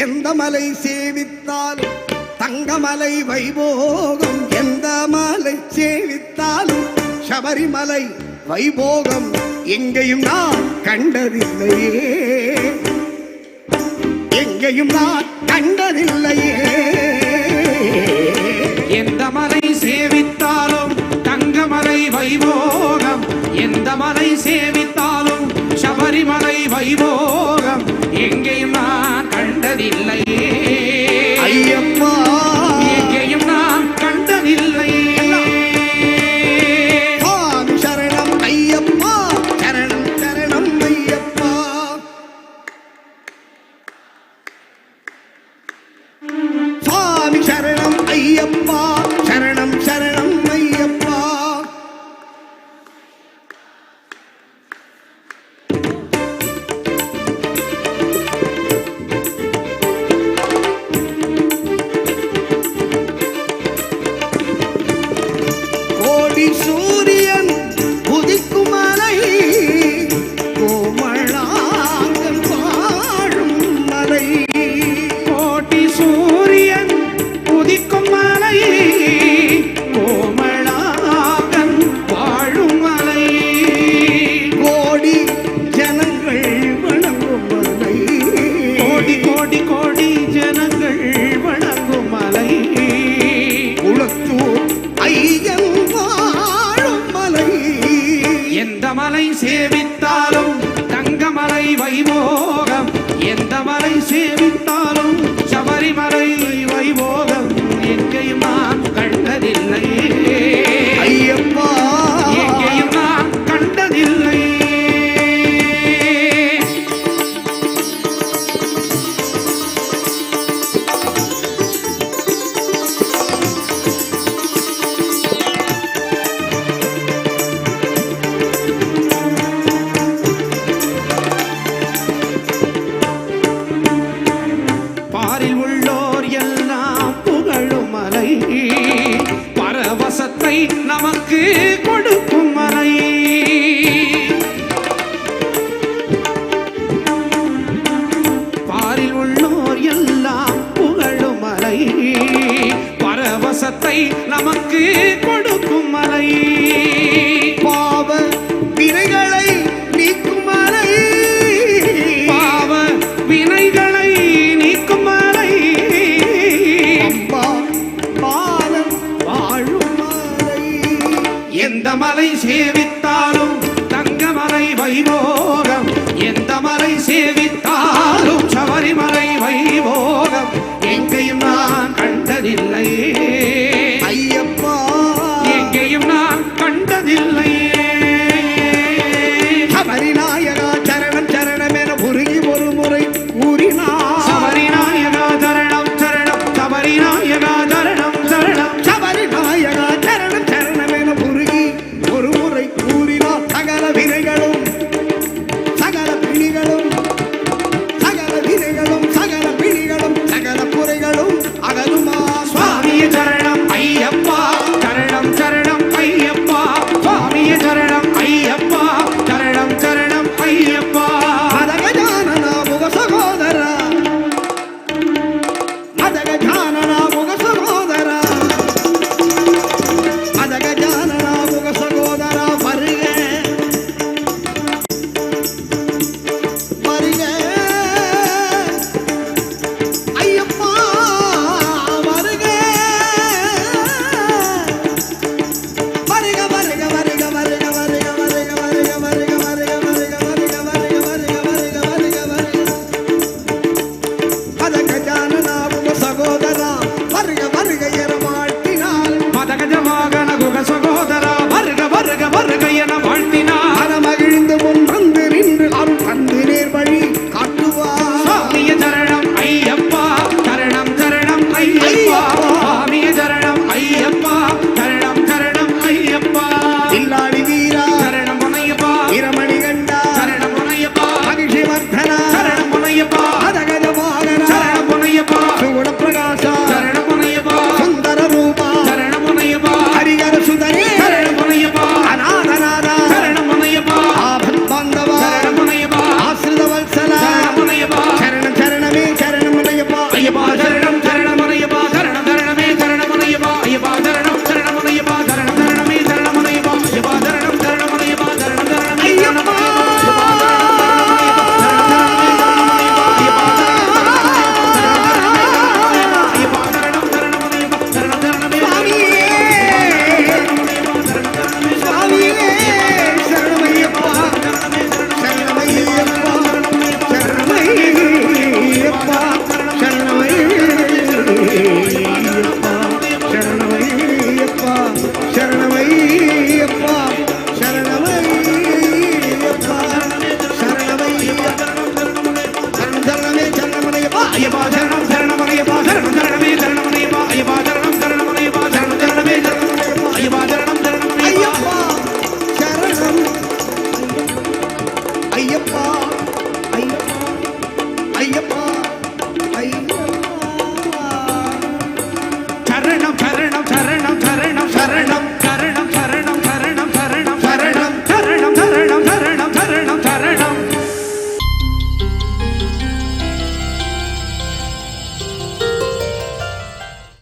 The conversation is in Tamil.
எந்த மலை சேவித்தாலும் தங்கமலை வைபோகம், எந்த மலை சேவித்தாலும் சபரிமலை வைபோகம் எங்கேயும் நான் கண்டதில்லையே, எங்கேயும் நான் கண்டதில்லையே. எந்த மலை சேவித்தாலும் தங்கமலை வைபோகம், எந்த மலை சேவித்தாலும் சபரிமலை வைபோகம் எங்கேயும் நான் கண்டதில்லையே ஐயப்பா, எங்கேயும் நான் கண்டதில்லையே. சுவாமி சரணம் ஐயப்பா, சரணம் சரணம் ஐயப்பா. சுவாமி சரணம் ஐயப்பா, சரணம் சரணம் ஐயப்பா. கோடி சூரியன் உதிக்கும் மலை, கோமளாங்கல் வாழும் மலை. கோடி சூரியன் உதிக்கும் மலை, கோமளாங்கன் வாழும் மலை. கோடி ஜனங்கள் வணங்கும் மலை, கோடி கோடி கோடி ஜனங்கள் வணங்கும் மலை. குளத்தூர் ஐயன் வாழும் மலை. எந்த மலை சேவித்தாலும் தங்கமலை வைபோகம், எந்த மலை சேவித்தாலும் சபரிமலை வைபோகம் எங்கேயும் நான் கண்டதில்லையே ஐயப்பா, எங்கேயும் நான் கண்டதில்லையே. பாரில் உள்ளோர் எல்லாம் புகழும் மலை, பரவசத்தை நமக்கு கொடுக்கும் மலை. பாரில் உள்ளோர் எல்லாம் புகழும் மலை, பரவசத்தை நமக்கு கொடுக்கும் மலை. பாவ வினைகளை நீக்கும் மலை, பாவ வினைகளை நீக்கும் மலை. அம்பா பாலன் வாழும் மலை. எந்த மலை சேவித்தாலும் தங்கமலை வைபோகம், எந்த மலை சேவித்தாலும் சபரிமலை வைபோகம் எங்கேயும் நான் கண்டதில்லையே ஐயப்பா, எங்கேயும் நான் கண்டதில்லையே. சபரிநாயகா சரணம் சரணம் என உருகி ஒரு முறை கூறினார். சபரிநாயகா சரணம் சரணம், சபரிநாயகா சரணம் சரணம். சபரிநாயகா சரணம் சரணம் என உருகி ஒரு முறை கூறினார். சகல வினைகளும்